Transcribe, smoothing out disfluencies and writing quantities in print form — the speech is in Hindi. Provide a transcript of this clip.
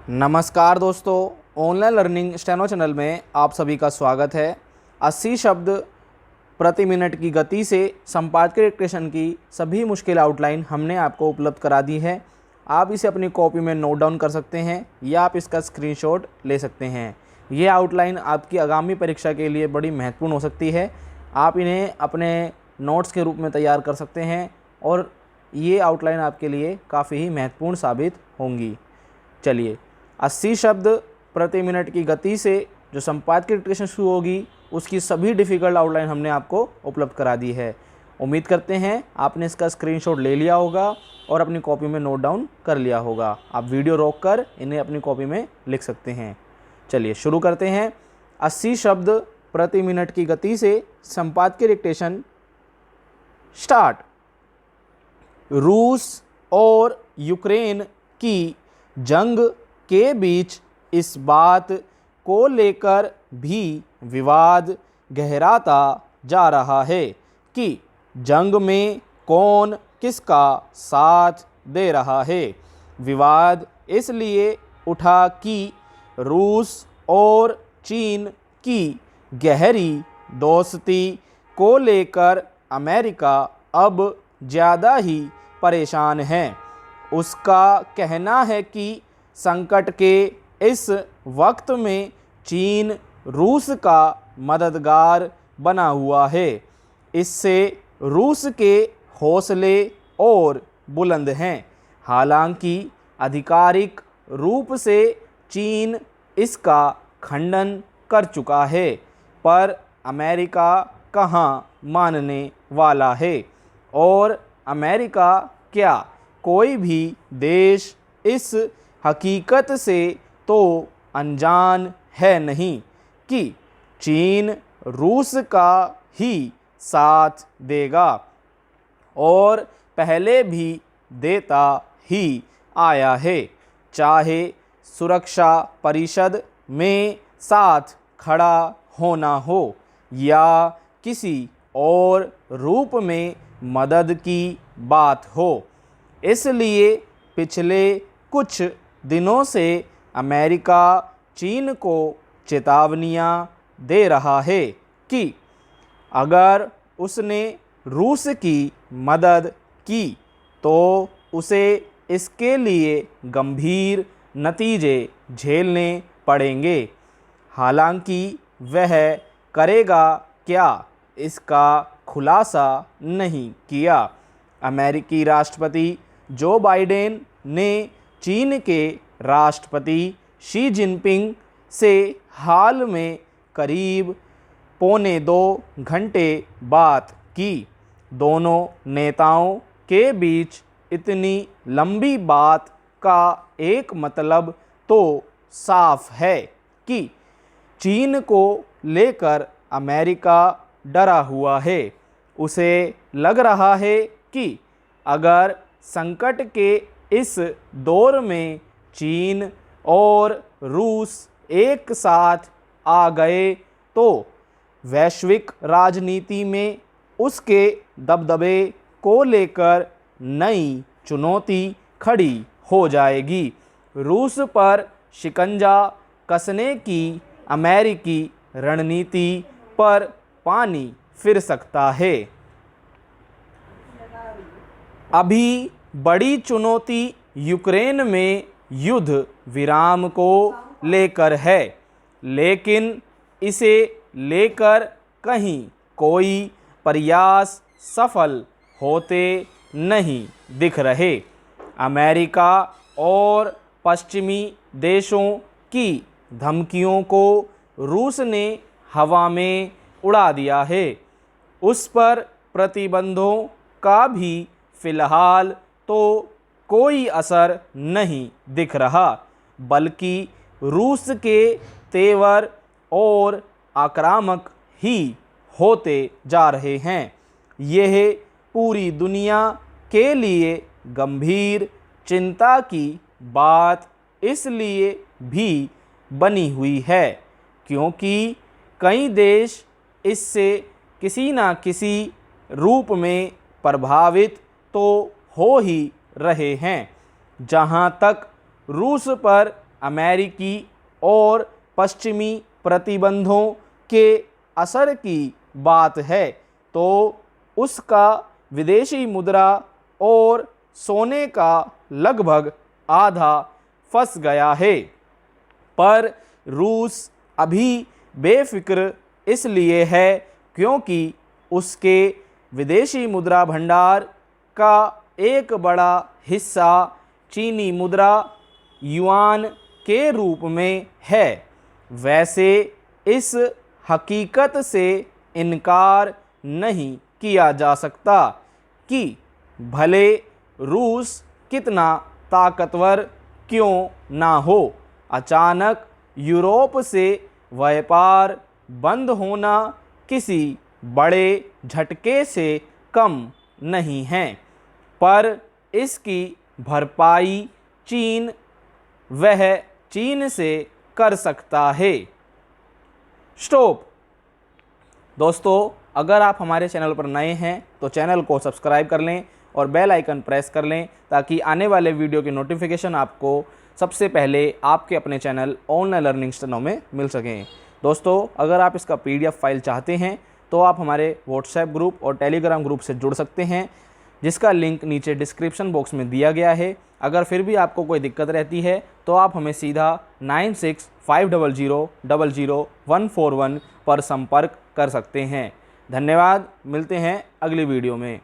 नमस्कार दोस्तों, ऑनलाइन लर्निंग स्टेनो चैनल में आप सभी का स्वागत है। 80 शब्द प्रति मिनट की गति से संपादकीय डिक्टेशन की सभी मुश्किल आउटलाइन हमने आपको उपलब्ध करा दी है। आप इसे अपनी कॉपी में नोट डाउन कर सकते हैं या आप इसका स्क्रीनशॉट ले सकते हैं। ये आउटलाइन आपकी आगामी परीक्षा के लिए बड़ी महत्वपूर्ण हो सकती है। आप इन्हें अपने नोट्स के रूप में तैयार कर सकते हैं और ये आउटलाइन आपके लिए काफ़ी ही महत्वपूर्ण साबित होंगी। चलिए, 80 शब्द प्रति मिनट की गति से जो संपादकीय डिक्टेशन शुरू होगी उसकी सभी डिफ़िकल्ट आउटलाइन हमने आपको उपलब्ध करा दी है। उम्मीद करते हैं आपने इसका स्क्रीनशॉट ले लिया होगा और अपनी कॉपी में नोट डाउन कर लिया होगा। आप वीडियो रोककर इन्हें अपनी कॉपी में लिख सकते हैं। चलिए शुरू करते हैं। 80 शब्द प्रति मिनट की गति से संपादकीय डिक्टेशन स्टार्ट। रूस और यूक्रेन की जंग के बीच इस बात को लेकर भी विवाद गहराता जा रहा है कि जंग में कौन किसका साथ दे रहा है। विवाद इसलिए उठा कि रूस और चीन की गहरी दोस्ती को लेकर अमेरिका अब ज़्यादा ही परेशान है। उसका कहना है कि संकट के इस वक्त में चीन रूस का मददगार बना हुआ है। इससे रूस के हौसले और बुलंद हैं। हालांकि आधिकारिक रूप से चीन इसका खंडन कर चुका है, पर अमेरिका कहाँ मानने वाला है। और अमेरिका क्या कोई भी देश इस हकीकत से तो अनजान है नहीं कि चीन रूस का ही साथ देगा और पहले भी देता ही आया है, चाहे सुरक्षा परिषद में साथ खड़ा होना हो या किसी और रूप में मदद की बात हो। इसलिए पिछले कुछ दिनों से अमेरिका चीन को चेतावनियां दे रहा है कि अगर उसने रूस की मदद की तो उसे इसके लिए गंभीर नतीजे झेलने पड़ेंगे। हालांकि वह करेगा क्या, इसका खुलासा नहीं किया। अमेरिकी राष्ट्रपति जो बाइडेन ने चीन के राष्ट्रपति शी जिनपिंग से हाल में करीब 1.25 घंटे बात की। दोनों नेताओं के बीच इतनी लंबी बात का एक मतलब तो साफ है कि चीन को लेकर अमेरिका डरा हुआ है। उसे लग रहा है कि अगर संकट के इस दौर में चीन और रूस एक साथ आ गए तो वैश्विक राजनीति में उसके दबदबे को लेकर नई चुनौती खड़ी हो जाएगी। रूस पर शिकंजा कसने की अमेरिकी रणनीति पर पानी फिर सकता है। अभी बड़ी चुनौती यूक्रेन में युद्ध विराम को लेकर है, लेकिन इसे लेकर कहीं कोई प्रयास सफल होते नहीं दिख रहे। अमेरिका और पश्चिमी देशों की धमकियों को रूस ने हवा में उड़ा दिया है। उस पर प्रतिबंधों का भी फिलहाल तो कोई असर नहीं दिख रहा, बल्कि रूस के तेवर और आक्रामक ही होते जा रहे हैं। यह पूरी दुनिया के लिए गंभीर चिंता की बात इसलिए भी बनी हुई है क्योंकि कई देश इससे किसी न किसी रूप में प्रभावित तो हो ही रहे हैं। जहां तक रूस पर अमेरिकी और पश्चिमी प्रतिबंधों के असर की बात है तो उसका विदेशी मुद्रा और सोने का लगभग आधा फंस गया है। पर रूस अभी बेफिक्र इसलिए है क्योंकि उसके विदेशी मुद्रा भंडार का एक बड़ा हिस्सा चीनी मुद्रा युआन के रूप में है। वैसे इस हकीकत से इनकार नहीं किया जा सकता कि भले रूस कितना ताकतवर क्यों ना हो, अचानक यूरोप से व्यापार बंद होना किसी बड़े झटके से कम नहीं है। पर इसकी भरपाई चीन से कर सकता है। स्टॉप। दोस्तों, अगर आप हमारे चैनल पर नए हैं तो चैनल को सब्सक्राइब कर लें और बेल आइकन प्रेस कर लें ताकि आने वाले वीडियो की नोटिफिकेशन आपको सबसे पहले आपके अपने चैनल ऑनलाइन लर्निंग स्टेनो में मिल सकें। दोस्तों, अगर आप इसका PDF फाइल चाहते हैं तो आप हमारे व्हाट्सएप ग्रुप और टेलीग्राम ग्रुप से जुड़ सकते हैं, जिसका लिंक नीचे डिस्क्रिप्शन बॉक्स में दिया गया है। अगर फिर भी आपको कोई दिक्कत रहती है तो आप हमें सीधा 9650000141 पर संपर्क कर सकते हैं। धन्यवाद। मिलते हैं अगली वीडियो में।